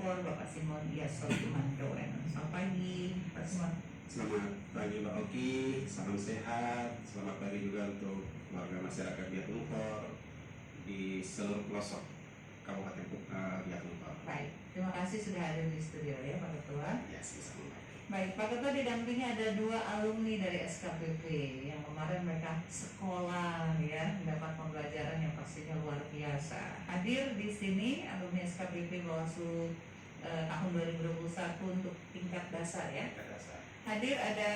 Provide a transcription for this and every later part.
Pelopor, Bapak Simon Yasotimando. Selamat pagi, Pak Simon. Selamat pagi Mbak Oki, salam sehat. Selamat pagi juga untuk warga masyarakat Biak Numfor di seluruh pelosok Kabupaten Biak Numfor. Baik, terima kasih sudah hadir di studio ya Pak Ketua. Ya, sama-sama. Baik, Pak Ketua didampingi ada 2 alumni dari SKPP yang kemarin mereka sekolah ya, mendapat pembelajaran yang pastinya luar biasa. Hadir di sini alumni SKPP Bawaslu tahun 2021 untuk tingkat dasar ya. Hadir ada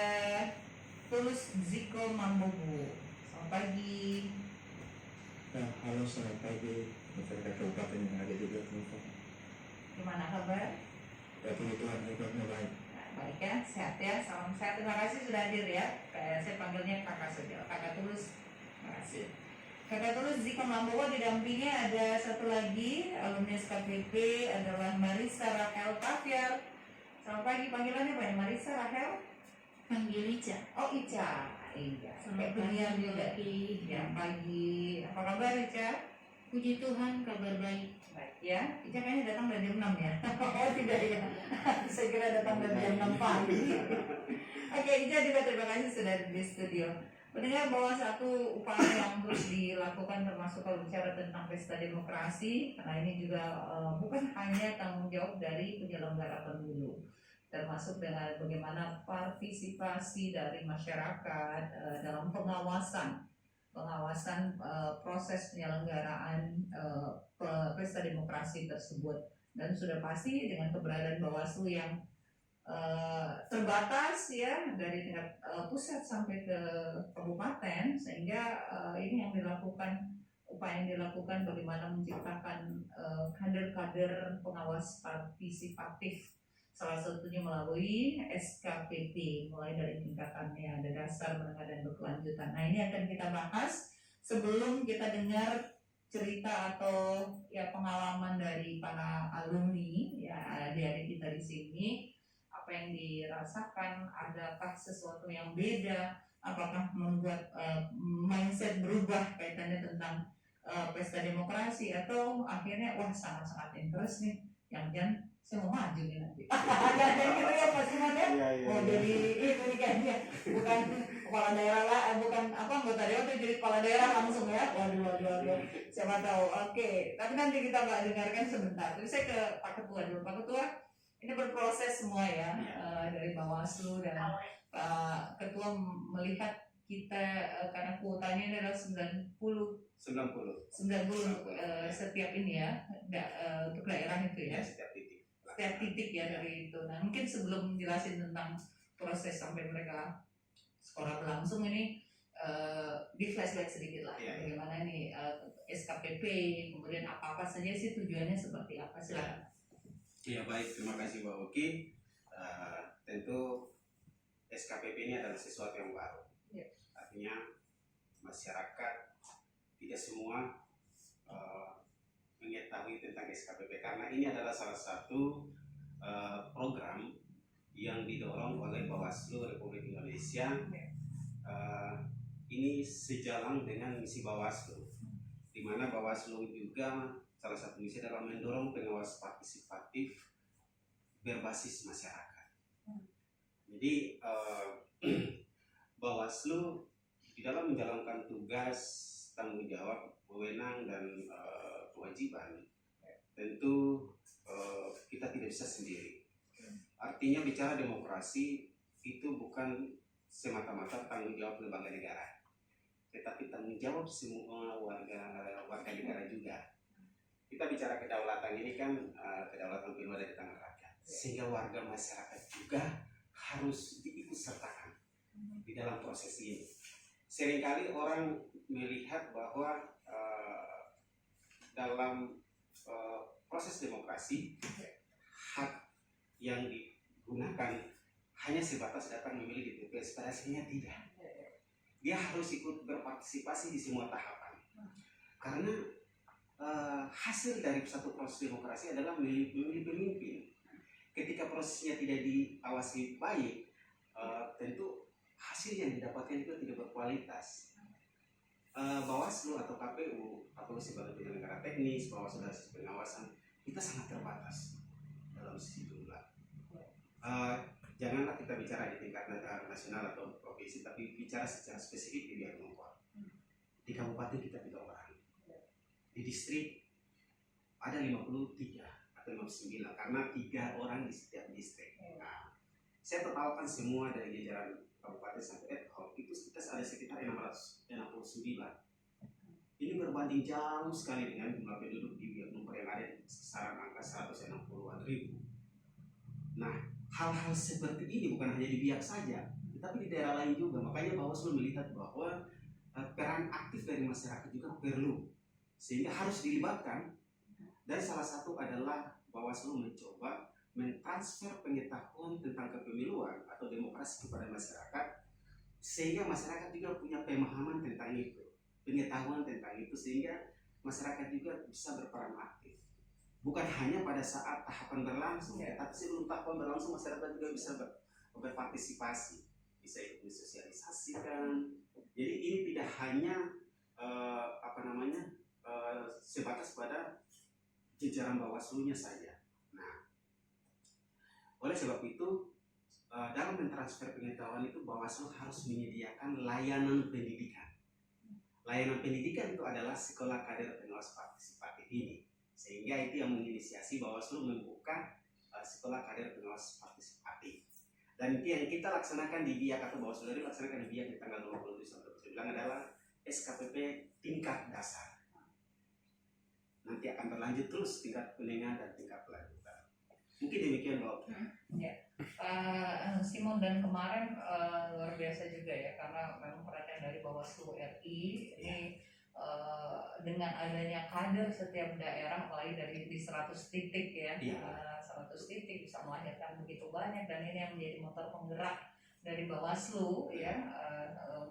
Tulus Ziko Mambobu. Selamat pagi. Halo, selamat pagi masyarakat kabupaten yang ada juga Numfor. Gimana kabar? Puji Tuhan, kabarnya baik. Baik ya, sehat ya, salam sehat. Terima kasih sudah hadir ya. Saya panggilnya kakak saja, kakak Tulus. Terima kasih. Kakak Tulus Ziko Mambowo didampingi ada satu lagi alumni SKPP adalah Marisa Rachel Paviar. Selamat pagi, panggilannya apa ya? Marisa Rachel? Panggil Ica. Oh Ica. Iya. Selamat Pagi pagi, juga. Ya pagi. Apa kabar Ica? Puji Tuhan, kabar baik. Baik ya. Ica kayaknya datang dari jam 6 ya. Oh tidak ya. Saya kira datang dari jam 6 pagi. Oke, Ica juga terima kasih sudah di studio. Mendengar bahwa satu upaya yang terus dilakukan termasuk kalau bicara tentang pesta demokrasi, karena ini juga bukan hanya tanggung jawab dari penyelenggara pemilu, termasuk dengan bagaimana partisipasi dari masyarakat dalam pengawasan proses penyelenggaraan pesta demokrasi tersebut. Dan sudah pasti dengan keberadaan Bawaslu yang terbatas ya dari tingkat pusat sampai ke kabupaten, sehingga ini yang dilakukan, upaya yang dilakukan bagaimana menciptakan kader-kader pengawas partisipatif, salah satunya melalui SKPP, mulai dari tingkatannya ada dasar, menengah, dan berkelanjutan. Nah ini akan kita bahas sebelum kita dengar cerita atau ya pengalaman dari para alumni ya adik-adik kita di sini. Apa yang dirasakan, adakah sesuatu yang beda, apakah membuat mindset berubah kaitannya tentang pesta demokrasi, atau akhirnya wah sangat-sangat interest nih, yang saya mau maju nih nanti. Jangan gitu ya Pak Simon ya. Mau jadi ini kayaknya bukan kepala daerah lah, bukan apa anggota dewan, tapi jadi kepala daerah langsung ya. Waduh. Siapa tahu. Oke, tapi nanti kita dengarkan sebentar. Jadi saya ke Pak Ketua dulu. Pak Ketua, ini berproses semua ya, dari Bawaslu dan Pak Ketua melihat kita karena kuotanya ini adalah 90 setiap ini ya, untuk daerah itu ya, setiap titik ya dari itu. Nah mungkin sebelum jelasin tentang proses sampai mereka sekolah berlangsung ini, di flashback sedikit lah bagaimana ini SKPP, kemudian apa saja sih tujuannya, seperti apa, silakan. Ya baik, terima kasih Mbak Oki. Tentu SKPP ini adalah sesuatu yang baru. Artinya masyarakat tidak semua mengetahui tentang SKPP, karena ini adalah salah satu program yang didorong oleh Bawaslu Republik Indonesia. Ini sejalan dengan misi Bawaslu, di mana Bawaslu juga salah satu misi adalah mendorong pengawas partisipatif berbasis masyarakat. Jadi Bawaslu di dalam menjalankan tugas, tanggung jawab, wewenang, dan kewajiban, tentu kita tidak bisa sendiri. Artinya bicara demokrasi itu bukan semata-mata tanggung jawab lembaga negara, tetapi tanggung jawab semua warga negara juga. Kita bicara kedaulatan ini kan kedaulatan penuh ada di tangan rakyat, sehingga warga masyarakat juga harus diikut sertakan di dalam proses ini. Seringkali orang melihat bahwa dalam proses demokrasi hak yang digunakan hanya sebatas datang memilih di TPS, padahal tidak. Dia harus ikut berpartisipasi di semua tahapan, karena hasil dari satu proses demokrasi adalah memilih pemimpin. Ketika prosesnya tidak diawasi baik, tentu hasil yang didapatkan itu tidak berkualitas. Bawaslu atau KPU atau sebagai penyelenggara teknis, Bawaslu dan pengawasan, kita sangat terbatas janganlah kita bicara di tingkat nasional atau provinsi, tapi bicara secara spesifik di Biak Numfor. Di kabupaten kita 3 orang, di distrik ada 53 atau 59 karena 3 orang di setiap distrik. Nah, saya totalkan semua dari jajaran kabupaten sampai ad hoc itu kita ada sekitar 669. Ini berbanding jauh sekali dengan jumlah penduduk di Biak Numfor yang ada di kisaran angka 160-an ribu. Nah, hal-hal seperti ini bukan hanya di Biak saja, tetapi di daerah lain juga. Makanya Bawaslu melihat bahwa peran aktif dari masyarakat juga perlu, sehingga harus dilibatkan. Dan salah satu adalah Bawaslu mencoba mentransfer pengetahuan tentang kepemiluan atau demokrasi kepada masyarakat, sehingga masyarakat juga punya pemahaman tentang itu, pengetahuan tentang itu, sehingga masyarakat juga bisa berperan aktif. Bukan hanya pada saat tahapan berlangsung, tapi sebelum tahapan berlangsung masyarakat juga bisa berpartisipasi, bisa ikut disosialisasikan. Jadi ini tidak hanya sebatas pada jajaran Bawaslu-nya saja. Nah, oleh sebab itu dalam mentransfer pengetahuan itu Bawaslu harus menyediakan layanan pendidikan. Layanan pendidikan itu adalah sekolah kader pengawas partisipatif ini, sehingga itu yang menginisiasi Bawaslu membuka sekolah kader pengawas partisipatif. Dan itu yang kita laksanakan di Biak atau Bawaslu dari laksanakan di Biak di tanggal 27 sampai 29 adalah SKPP tingkat dasar. Nanti akan berlanjut terus tingkat menengah dan tingkat lanjutan. Mungkin demikian Mbak. Ya, Simon, dan kemarin luar biasa juga ya, karena memang perhatian dari Bawaslu RI ini dengan adanya kader setiap daerah, apalagi dari di 100 titik ya, 100 titik bisa melahirkan begitu banyak, dan ini yang menjadi motor penggerak dari Bawaslu ya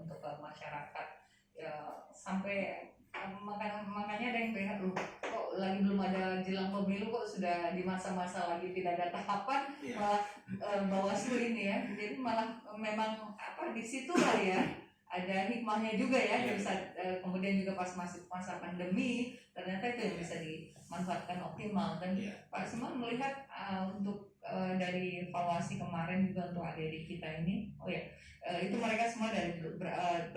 untuk masyarakat ya, sampai makanya ada yang melihat kok lagi belum ada jelang pemilu kok sudah di masa-masa lagi tidak ada tahapan, malah Bawaslu ini ya, jadi malah memang di situ lah ya ada hikmahnya juga ya, bisa kemudian juga pas masuk masa pandemi ternyata itu yang bisa dimanfaatkan optimal. Dan Pak Simon melihat untuk dari evaluasi kemarin juga untuk adik-adik kita ini, itu mereka semua dari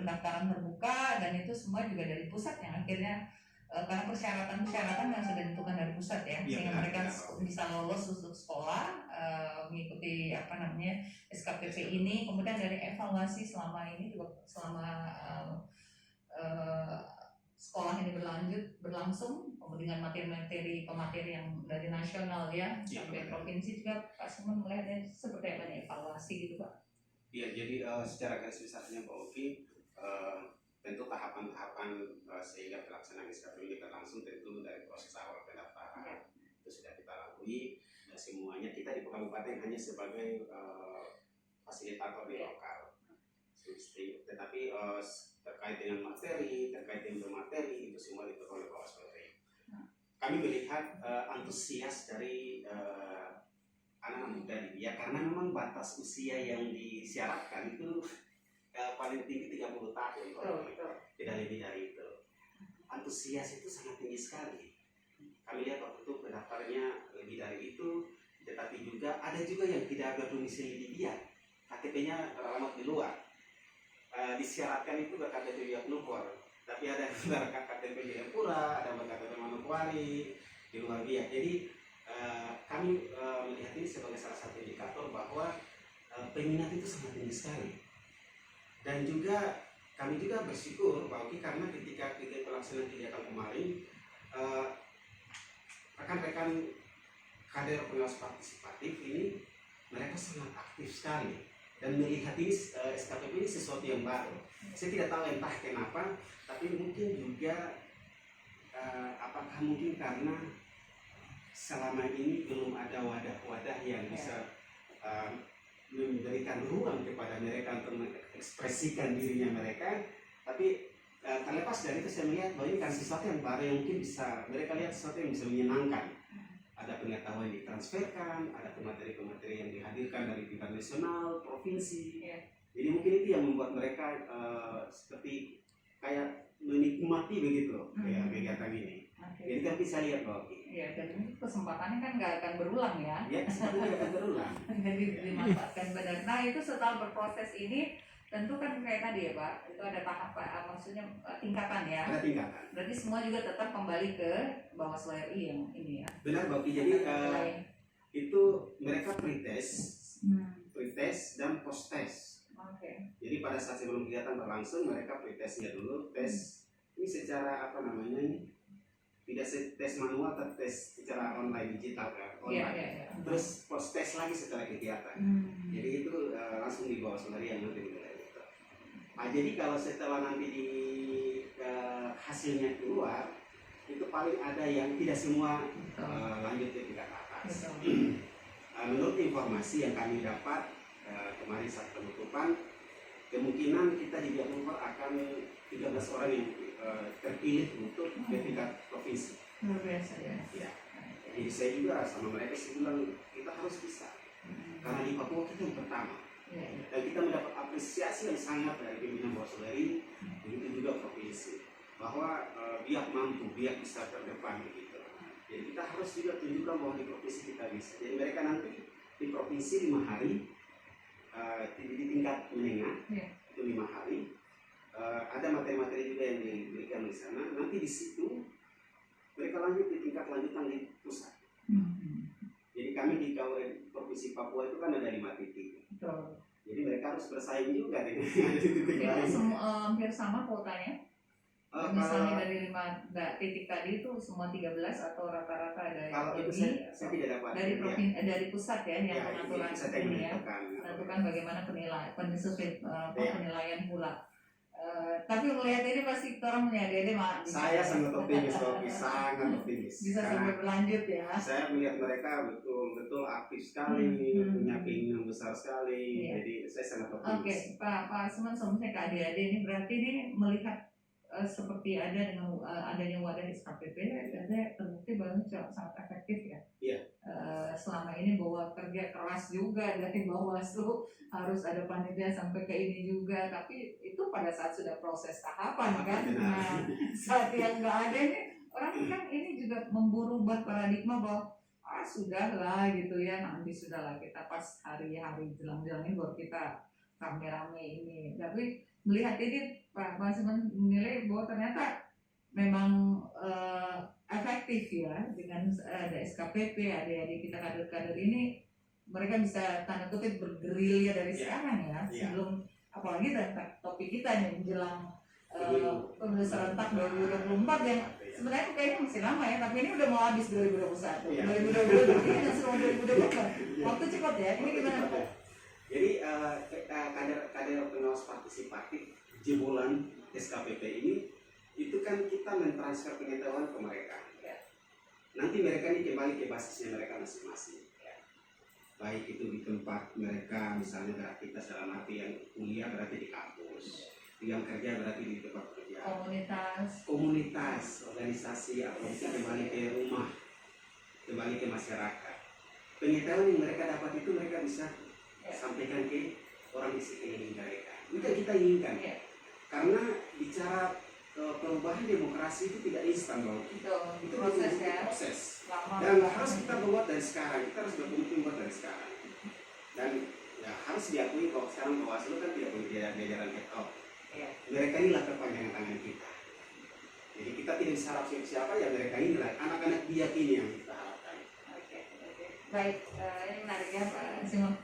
pendaftaran terbuka, dan itu semua juga dari pusat yang akhirnya karena persyaratan yang sudah ditentukan dari pusat ya, sehingga mereka bisa lolos untuk sekolah mengikuti SKPP ini. Kemudian dari evaluasi selama ini juga selama sekolah ini berlangsung dengan materi-materi pemateri yang dari nasional ya sampai provinsi juga, Pak Simon melihatnya seperti apa nih evaluasi gitu Pak? Iya, jadi secara garis besarnya Pak Oki, tentu tahapan-tahapan sehingga pelaksanaan SKPP ini berlangsung tentu dari proses awal pendaftaran itu sudah kita lalui, dan semuanya kita di kabupaten hanya sebagai fasilitator di lokal. Tetapi terkait dengan materi, terkait dengan bermateri itu semua diatur oleh Bawaslu. Kami melihat antusias dari anak-anak muda di Biak, karena memang batas usia yang disyaratkan itu paling tinggi 30 tahun, tidak lebih dari itu. Antusias itu sangat tinggi sekali. Kami lihat waktu itu pendaftarnya lebih dari itu, tetapi juga ada juga yang tidak berdomisili di Biak, KTP-nya teralamat di luar. Disyaratkan itu berKTP Biak Numfor, tapi ada yang berKTP Jayapura, ada berKTP Manokwari di luar Biak. Jadi kami melihat ini sebagai salah satu indikator bahwa peminat itu sangat tinggi sekali. Dan juga kami juga bersyukur Pak Oki, karena ketika kita pelaksanaan kegiatan kemarin rekan-rekan kader pengawas partisipatif ini mereka sangat aktif sekali dan melihat ini SKPP ini sesuatu yang baru. Saya tidak tahu entah kenapa, tapi mungkin juga apakah mungkin karena selama ini belum ada wadah-wadah yang bisa memberikan ruang kepada mereka untuk mengekspresikan dirinya mereka. Tapi terlepas dari itu saya melihat bahwa ini kan sesuatu yang baru yang mungkin bisa mereka lihat sesuatu yang bisa menyenangkan. Ada pengetahuan yang ditransferkan, ada pemateri-pemateri yang dihadirkan dari tingkat nasional, provinsi. Jadi mungkin itu yang membuat mereka seperti kayak menikmati begitu ya kegiatan ini. Oke. Jadi tapi saya lihat bahwa Ya, dan ini kesempatannya kan nggak akan berulang ya. ya seperti akan berulang. Jadi dimanfaatkan benar. Nah itu setelah berproses ini tentu kan kayak tadi ya Pak, itu ada tahap maksudnya tingkatan ya. Ada tingkatan. Berarti semua juga tetap kembali ke Bawaslu RI yang ini ya. Benar Mbak Oki. Jadi itu mereka pretest dan post test. Oke. Jadi pada saat sebelum kegiatan berlangsung mereka pretestnya dulu, tes ini secara apa namanya ini, tidak tes manual tapi tes secara online digital kan, Iya, online. iya, iya. Terus post test lagi setelah kegiatan. Jadi itu langsung di bawah Bawaslu yang nanti dimulai gitu. Nah, jadi kalau setelah nanti di hasilnya keluar, itu paling ada yang tidak semua lanjut ke tingkat atas. Betul. Menurut informasi yang kami dapat kemarin saat penutupan, kemungkinan kita di Jawa akan 13 orang yang terpilih untuk ke tingkat provinsi. Luar biasa ya. Ya. Jadi saya juga sama mereka saya bilang kita harus bisa, karena di Papua kita yang pertama. Iya, iya. Dan kita mendapat apresiasi yang sangat dari pimpinan Bawaslu RI, begitu juga provinsi, bahwa biak mampu, biak bisa terdepan begitu. Jadi kita harus juga tunjukkan bahwa di provinsi kita bisa. Jadi mereka nanti di provinsi 5 hari, di tingkat menengah itu 5 hari, ada materi-materi juga yang diberikan di sana. Nanti di situ mereka lanjut di tingkat lanjutan di pusat. Jadi kami di provinsi Papua itu kan ada 5 titik. Betul. Jadi mereka harus bersaing juga dengan titik-titik Itu lain. hampir sama kuotanya. Misalnya dari 5 titik tadi itu semua 13 atau rata-rata ada yang Kalau itu lebih saya tidak dapat. dari dari pusat ya yang pengaturan saya ini ya. menentukan. Tentukan bagaimana penilaian pula. Tapi melihat ini pasti orang punya ide mak. Saya sangat optimis, sangat optimis. Bisa Karena sampai berlanjut ya. saya melihat mereka betul-betul aktif sekali, punya keinginan besar sekali. Iya. Jadi saya sangat Oke, optimis. Pak Asman, sebenarnya ke adik-adik ini berarti ini melihat seperti ada dengan adanya wadah SKPP, ada terbukti bahwa sangat efektif ya. Iya. Selama ini bahwa kerja keras juga dari Bawaslu, harus ada panitia sampai ke ini juga, tapi itu pada saat sudah proses tahapan kan. Nah, saat yang nggak ada ini orang kan ini juga memberubah paradigma bahwa sudahlah gitu ya, nanti sudahlah kita pas hari-hari jelang-jelang ini baru kita rame-rame ini. Tapi melihat ini Pak Masman menilai bahwa ternyata memang efektif ya dengan ada SKPP, adik-adik kita kader-kader ini mereka bisa tanda kutip bergerilya dari sekarang ya, sebelum apalagi topik kita nih menjelang pemilu serentak 2024 yang sebenarnya kayaknya masih lama ya, tapi ini udah mau habis 2021, 2022 ini dan semua 2024 waktu cepat ya. Ini gimana Pak? Jadi kader pengawas partisipatif jebolan SKPP ini itu kan kita mentransfer pengetahuan ke mereka. Nanti mereka ini kembali ke basisnya mereka masing-masing. Baik itu di tempat mereka, misalnya beraktivitas dalam arti yang kuliah berarti di kampus, yang kerja berarti di tempat kerja, komunitas, organisasi, atau bisa kembali ke rumah, kembali ke masyarakat. Pengetahuan yang mereka dapat itu mereka bisa sampaikan ke orang di sekeliling mereka. Itu yang kita inginkan. Karena bicara perubahan demokrasi itu tidak instan, Bang. Itu proses ya. Proses. Lama. Dan harus kita buat dari sekarang. Kita harus berkomitmen buat dari sekarang. Dan ya harus diakui bahwa sekarang Bawaslu kan tidak punya jajaran head of. Mereka inilah kepanjangan tangan kita. Jadi kita tidak bisa harap siapa ya, mereka inilah anak-anak biak ini yang kita harapkan. Oke. Baik, ini menarik ya Pak Simon.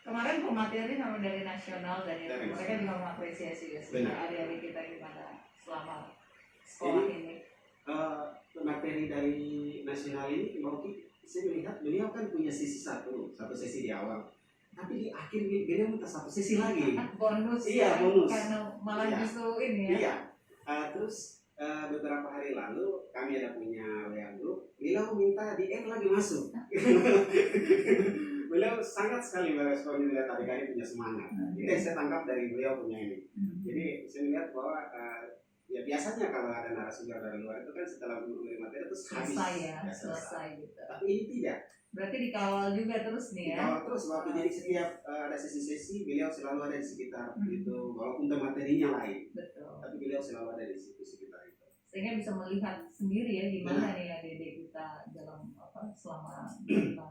Kemarin pemateri sama dari nasional dan itu mereka juga mengapresiasi ya adik-adik kita gimana selama sekolah ini. Materi dari nasional ini mau saya melihat beliau kan punya sesi satu sesi di awal, tapi di akhir beliau minta satu sesi lagi. Bonus. Iya, bonus. Karena malah justru ini ya. Iya. Terus beberapa hari lalu kami ada punya WA group, beliau minta di end lagi masuk. Beliau sangat sekali merespon melihat adik-adik punya semangat. Itu yang saya tangkap dari beliau punya ini. Jadi saya melihat bahwa ya biasanya kalau ada narasumber dari luar itu kan setelah menerima materi terus habis. Selesai gitu. Tapi ini tidak. Berarti dikawal juga terus nih ya. Dikawal terus waktu jadi setiap ada sesi-sesi beliau selalu ada di sekitar itu, walaupun materinya lain. Betul. Tapi beliau selalu ada di sekitar itu. sehingga bisa melihat sendiri ya gimana nih adik-adik kita dalam selama kita.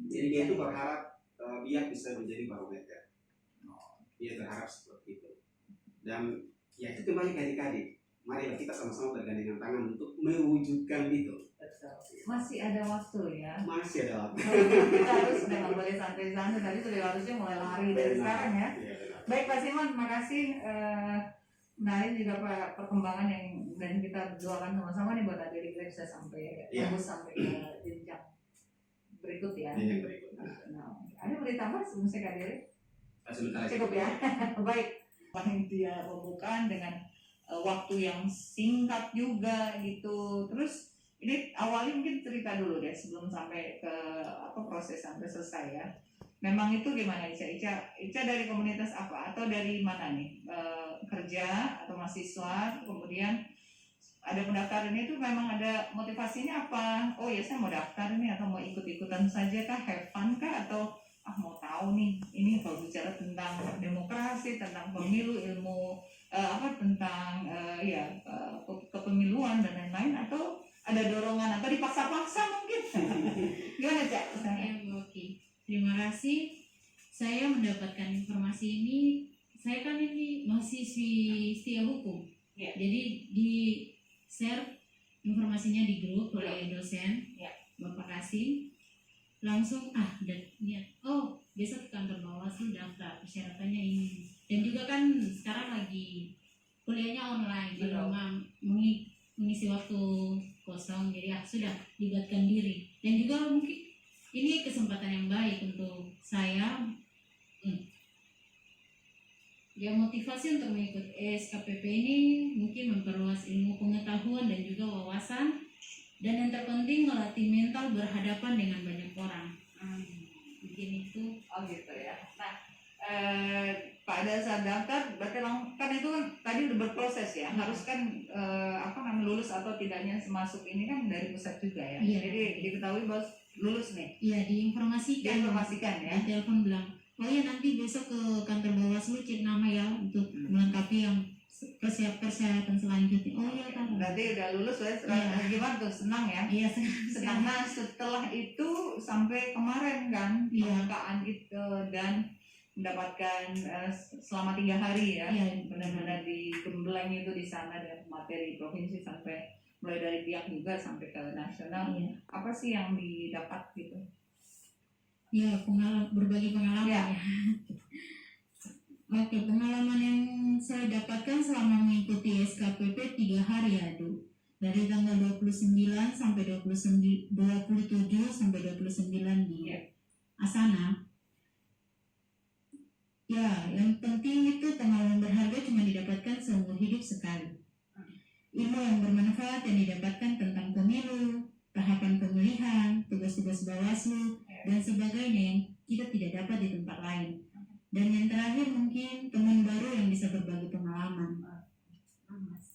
Jadi dia itu berharap biak bisa menjadi barometer. Dia berharap seperti itu. Dan ya itu kembali ke adik-adik. Marilah kita sama-sama bergandengan tangan untuk mewujudkan itu. Betul. Masih ada waktu ya. Masih ada waktu. Kita harus sudah nggak boleh santai-santai. Tadi sudah harusnya mulai lari dari sekarang ya. Baik Pak Simon, terima kasih. Menarik juga Pak perkembangan yang dan kita berjualan sama-sama nih buat adik kita bisa sampai tembus sampai ke jenjang berikut ya. Yang berikut. Nah, ada mau ditambah sebelum saya kadiri? Sebentar. Cukup ya. Baik. Panitia pembukaan dengan waktu yang singkat juga gitu. Terus ini awalnya mungkin cerita dulu deh sebelum sampai ke proses sampai selesai ya. Memang itu gimana Ica dari komunitas apa atau dari mana nih? Kerja atau mahasiswa, kemudian ada pendaftaran itu memang ada motivasinya apa? Oh ya saya mau daftar ini atau mau ikut-ikutan saja kah, have fun kah, atau mau tahu nih ini kalau bicara tentang demokrasi, tentang pemilu, ilmu tentang kepemiluan dan lain-lain, atau ada dorongan atau dipaksa-paksa mungkin. Gimana Cak? Oke, terima kasih. Saya mendapatkan informasi ini. Saya kan ini mahasiswi setia hukum. Ya. Jadi di share informasinya di grup oleh dosen. Ya. Bapak kasih. Langsung niat. Oh, besok ke kantor Bawaslu daftar, persyaratannya ini. Dan juga kan sekarang lagi kuliahnya online di rumah, mengisi waktu kosong, jadi sudah libatkan diri. Dan juga mungkin ini kesempatan yang baik untuk saya. Ya, motivasi untuk mengikuti SKPP ini mungkin memperluas ilmu pengetahuan dan juga wawasan, dan yang terpenting melatih mental berhadapan dengan banyak orang. Mungkin itu. Oh gitu ya. Nah, pada saat daftar berarti kan itu kan tadi udah berproses ya. Harus kan lulus atau tidaknya masuk ini kan dari pusat juga ya. Iya. Jadi diketahui bahwa lulus nih. Iya, diinformasikan ya. Di telepon bilang, oh ya nanti besok ke kantor Bawaslu cek nama ya untuk melengkapi yang persyaratan selanjutnya. Oh iya kan. Berarti udah lulus ya. Gimana tuh, senang ya? Iya, Senang. Nah, setelah itu sampai kemarin kan pembukaan itu dan mendapatkan selama 3 hari ya. Iya. Benar-benar digembleng itu di sana dengan materi provinsi sampai mulai dari biak juga sampai ke nasional. Iya. Apa sih yang didapat gitu? Ya, berbagi pengalaman ya. Oke, pengalaman yang saya dapatkan selama mengikuti SKPP 3 hari ya, dari tanggal 29 sampai 27 sampai 29 di Asana. Ya, yang penting itu pengalaman berharga cuma didapatkan seumur hidup sekali. Ilmu yang bermanfaat yang didapatkan tentang pemilu, tahapan pemilihan, tugas-tugas Bawaslu, dan sebagainya yang kita tidak dapat di tempat lain. Dan yang terakhir mungkin teman baru yang bisa berbagi pengalaman.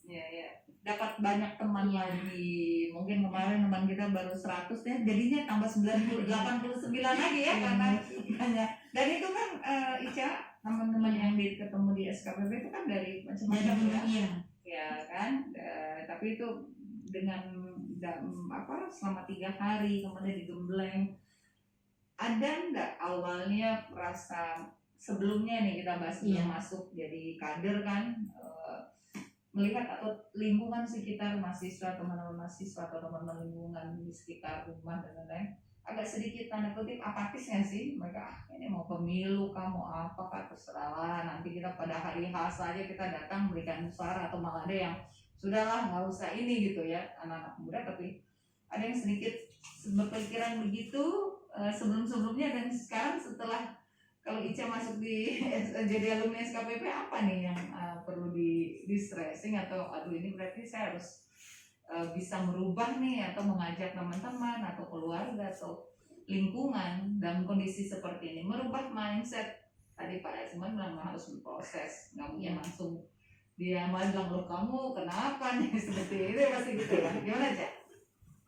Ya. Dapat banyak teman lagi. Mungkin kemarin teman kita baru 100 ya, jadinya tambah 89 lagi ya karena banyak. Dan itu kan Ica, teman-teman yang ketemu di SKPP itu kan dari macam-macam ya. Ya kan, tapi itu dengan selama 3 hari kemudian digembleng. Ada nggak awalnya rasa sebelumnya nih kita bahas sebelum masuk jadi kader kan, melihat atau lingkungan sekitar mahasiswa, teman-teman mahasiswa atau teman-teman lingkungan di sekitar rumah dan lain-lain, agak sedikit tanda kutip apatis nggak sih mereka, ini mau pemilu kah mau apa kah terserah lah, nanti kita pada hari H saja kita datang berikan suara, atau malah ada yang sudahlah nggak usah ini gitu ya, anak-anak muda. Tapi ada yang sedikit berpikiran begitu sebelum-sebelumnya, dan sekarang setelah kalau Ica masuk di jadi alumni SKPP, apa nih yang perlu di stressing, atau aduh ini berarti saya harus bisa merubah nih, atau mengajak teman-teman atau keluarga atau lingkungan dalam kondisi seperti ini, merubah mindset. Tadi Pak Simon bilang harus berproses, nggak mungkin langsung dia bilang loh kamu kenapa nih seperti itu, pasti gitu kan. Gimana Cak?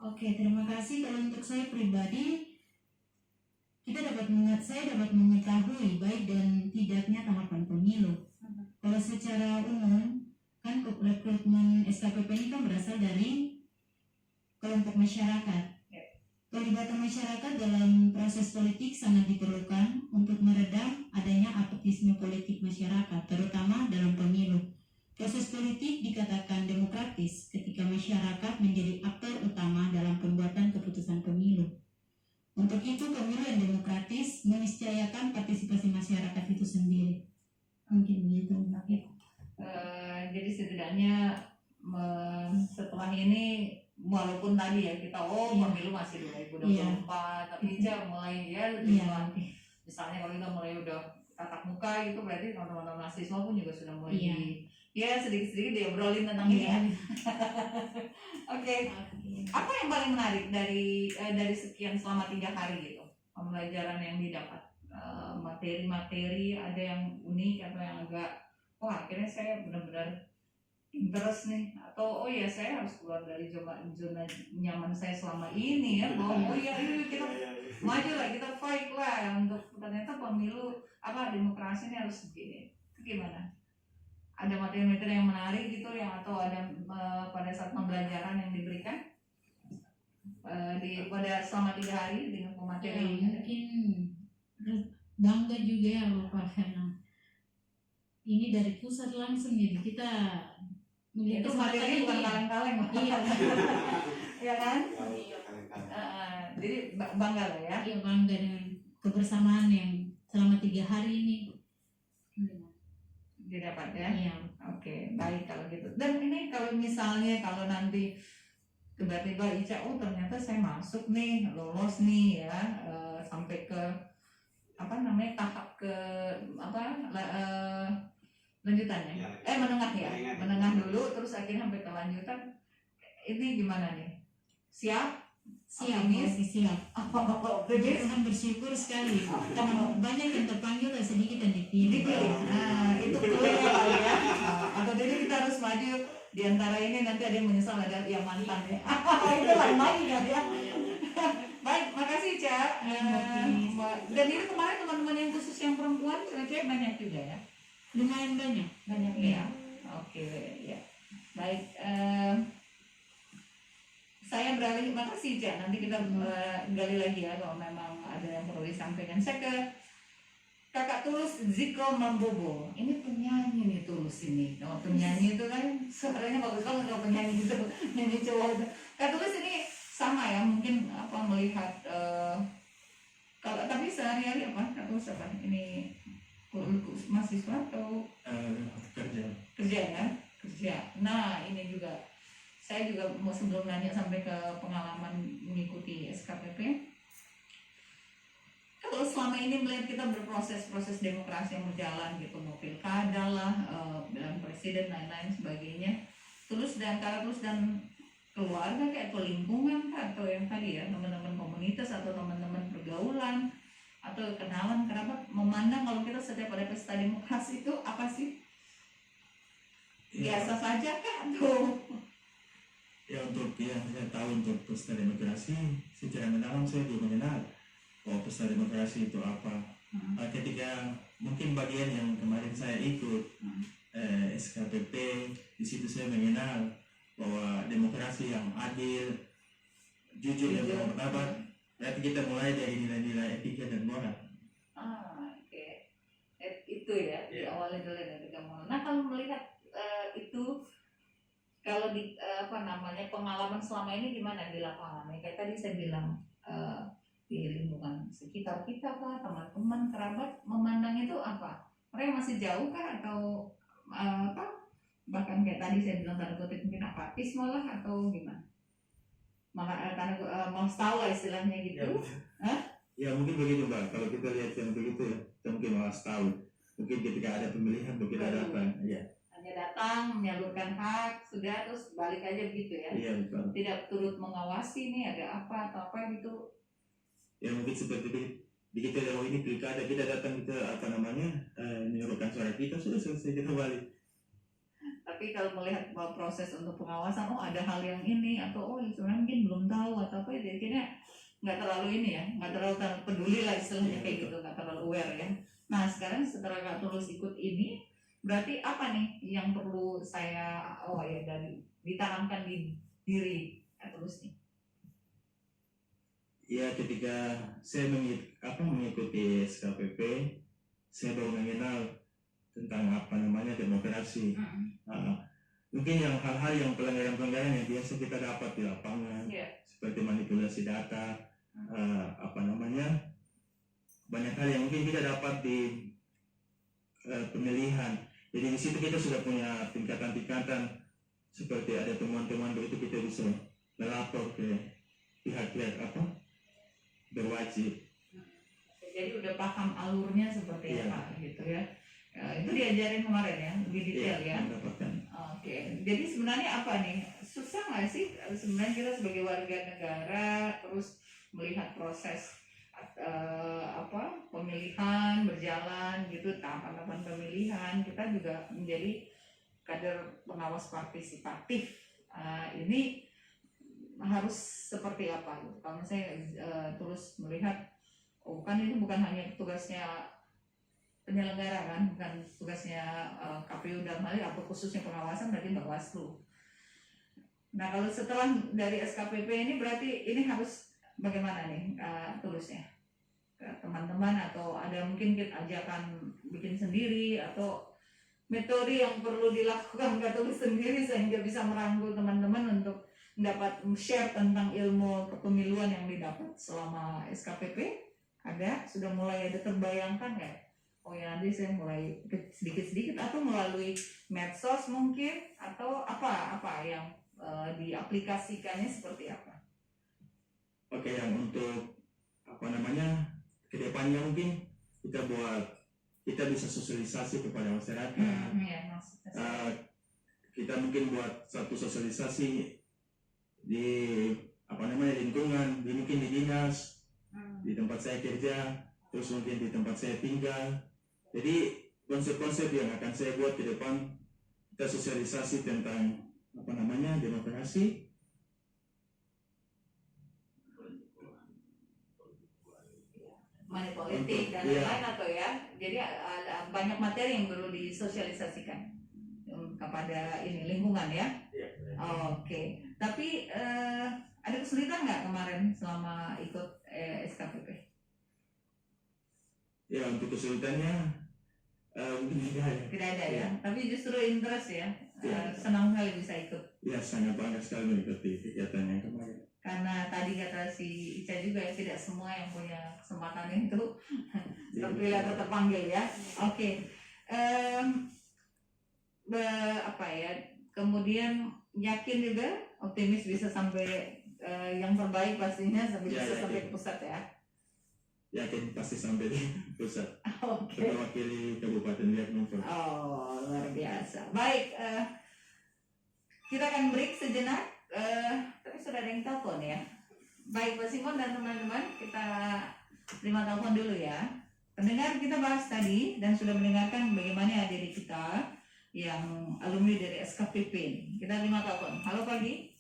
Oke, terima kasih. Kalau untuk saya pribadi, saya dapat mengetahui baik dan tidaknya tahapan pemilu. Kalau secara umum, kan rekrutmen SKPP ini kan berasal dari kelompok masyarakat. Pelibatan masyarakat dalam proses politik sangat diperlukan untuk meredam adanya apatisme politik masyarakat, terutama dalam pemilu. Proses politik dikatakan demokratis ketika masyarakat menjadi aktor utama dalam pembuatan keputusan pemilu. Untuk itu, pemilu yang demokratis meniscayakan partisipasi masyarakat itu sendiri. Mungkin begitu. Jadi setidaknya setelah ini, walaupun tadi ya kita pemilu masih 2024, tapi mulai ya misalnya kalau kita mulai udah tatap muka gitu, berarti teman-teman mahasiswa pun juga sudah mulai sedikit-sedikit diobrolin tentang ini ya. Oke. Apa yang paling menarik dari sekian selama 3 hari gitu pembelajaran yang didapat? Materi-materi ada yang unik atau yang agak akhirnya saya benar-benar interest nih, atau saya harus keluar dari zona nyaman saya selama ini ya. Kita maju lah, kita fight lah untuk ternyata pemilu demokrasi ini harus begini. Itu gimana? Ada materi-materi yang menarik gitu yang atau ada pada saat pembelajaran yang diberikan pada selama 3 hari dengan pemateri mungkin bangga juga ya Bapak, karena ini dari pusat langsung, jadi kita itu materi bukan kaleng-kaleng. Iya. Ya kan? Jadi bangga lah ya. Iya, bangga dengan kebersamaan yang selama 3 hari ini didapat ya. Iya. Oke, baik kalau gitu. Dan ini kalau misalnya kalau nanti tiba-tiba Ica, ternyata saya masuk nih, lolos nih ya, sampai ke tahap ke lanjutannya. Menengah ya. Menengah dulu terus akhirnya sampai ke lanjutan. Ini gimana nih? Siap? Masih siap. Optimis? Tuhan bersyukur sekali karena banyak yang terpanggil dan sedikit yang dipilih. Itu keluar ya. Atau jadi kita harus maju di antara ini, nanti ada yang menyesal, ada yang mantan ya. Itu lain-lain kan ya. Baik, makasih Cak. Dan ini kemarin teman-teman yang khusus yang perempuan cewek-cewek banyak juga ya. Lumayan banyak. Ya. Oke ya. Baik. Saya beralih, makasih Cak. Nanti kita gali lagi ya kalau memang ada yang perlu disampaikan. Saya ke Kakak Tulus Zikro Mambobo. Ini penyanyi nih Tulus ini. Kalau penyanyi itu kan suaranya bagus banget kalau penyanyi itu, nyanyi cowok itu. Kak Tulus ini sama ya, mungkin melihat kalau tapi sehari-hari Kak Tulus ini mahasiswa atau kerja ya? Kerja. Nah, ini juga saya juga mau sebelum nanya sampai ke pengalaman mengikuti SKPP. Kalau selama ini melihat kita berproses demokrasi yang berjalan gitu, mau pilkada lah, pilihan presiden lain-lain sebagainya, Tulus dan keluarga kayak atau lingkungan atau yang tadi ya teman-teman komunitas atau teman-teman pergaulan atau kenalan kerabat memandang kalau kita setiap ada pesta demokrasi itu apa sih? Biasa saja kah atau? Ya, untuk yang saya tahu untuk pesta demokrasi secara mendalam saya belum mengenal pesta demokrasi itu apa. Ketika mungkin bagian yang kemarin saya ikut SKPP, di situ saya mengenal bahwa demokrasi yang adil, jujur dan bermartabat. Berarti kita mulai dari nilai-nilai etika dan moral. Oke. Itu ya diawali dulu dari moral. Nah, kalau melihat itu, kalau di pengalaman selama ini gimana di lapangan? Kayak tadi saya bilang di lingkungan sekitar kita kah, teman-teman, kerabat memandang itu apa? Mereka masih jauh kah atau bahkan kayak tadi saya bilang tanda kutip mungkin apatis malah atau gimana? Malas tahu lah istilahnya gitu. Ya mungkin begitu Mbak. Kalau kita lihat yang begitu ya, kita mungkin malas tahu. Mungkin ketika ada pemilihan mungkin ada datang. Ya. Hanya datang menyalurkan hak sudah terus balik aja begitu ya. Iya betul. Tidak turut mengawasi nih ada apa atau apa gitu. Ya mungkin seperti di kita ini pilkada, kita datang kita menyalurkan suara kita, sudah selesai kita balik. Tapi kalau melihat bahwa proses untuk pengawasan, ada hal yang ini atau sebenarnya mungkin belum tahu atau apa, jadi kayaknya nggak terlalu ini ya, nggak terlalu peduli lah istilahnya kayak gitu, nggak terlalu aware ya. Nah sekarang setelah Kak Tulus ikut ini, Berarti apa nih yang perlu saya dari ditanamkan di diri terus nih? Ya, ketika saya mengikuti SKPP, saya baru mengenal tentang apa namanya demokrasi. Mungkin hal-hal yang pelanggaran-pelanggaran yang biasa kita dapat di lapangan, seperti manipulasi data, banyak hal yang mungkin kita dapat di pemilihan. Jadi di situ kita sudah punya tingkatan-tingkatan, seperti ada temuan-temuan begitu kita bisa melapor ke pihak-pihak berwajib. Jadi udah paham alurnya seperti apa gitu ya. Itu diajarin kemarin ya, lebih detail ya. Oke. Jadi sebenarnya apa nih? Susah nggak sih sebenarnya kita sebagai warga negara terus melihat proses pemilihan berjalan gitu, tahapan-tahapan pemilihan, kita juga menjadi kader pengawas partisipatif. Ini harus seperti apa gitu. Kalau saya terus melihat kan itu bukan hanya tugasnya penyelenggara kan, bukan tugasnya KPU dalam hal ini, atau khususnya pengawasan berarti Bawaslu. Nah kalau setelah dari SKPP ini berarti ini harus bagaimana nih tulusnya ke teman-teman, atau ada mungkin kita ajakan bikin sendiri, atau metode yang perlu dilakukan ke tulis sendiri sehingga bisa merangkul teman-teman untuk mendapat share tentang ilmu kepemiluan yang didapat selama SKPP. Sudah mulai ada terbayangkan nggak? Oh ya, nanti saya mulai sedikit-sedikit, atau melalui medsos mungkin, atau apa yang diaplikasikannya seperti apa? Oke, yang untuk kedepannya mungkin kita bisa sosialisasi kepada masyarakat. Kita mungkin buat satu sosialisasi di lingkungan, mungkin di dinas, di tempat saya kerja, terus mungkin di tempat saya tinggal. Jadi konsep-konsep yang akan saya buat ke depan, kita sosialisasi tentang demokrasi, money politik dan lain-lain, atau ya. Jadi ada banyak materi yang perlu disosialisasikan kepada lingkungan ya. Oke. Tapi ada kesulitan nggak kemarin selama ikut SKPP? Ya, untuk kesulitannya mungkin tidak ada ya. Tapi justru interest ya. Senang sekali bisa ikut. Ya, sangat bangga sekali mengikuti kegiatannya kemarin. Karena tadi kata si Ica juga ya, tidak semua yang punya kesempatan itu terpilih atau terpanggil ya. Oke. Kemudian yakin juga, optimis bisa sampai yang terbaik pastinya, bisa sampai ke pusat ya. Yakin pasti sampai di pusat. Oke. Mewakili Kabupaten Biak Numfor. Oh, luar biasa. Baik, kita akan break sejenak. Tapi sudah ada yang telepon ya. Baik Pak Simon dan teman-teman, kita terima telepon dulu ya. Pendengar, kita bahas tadi dan sudah mendengarkan bagaimana adik kita yang alumni dari SKPP. Kita terima telepon. Halo pagi.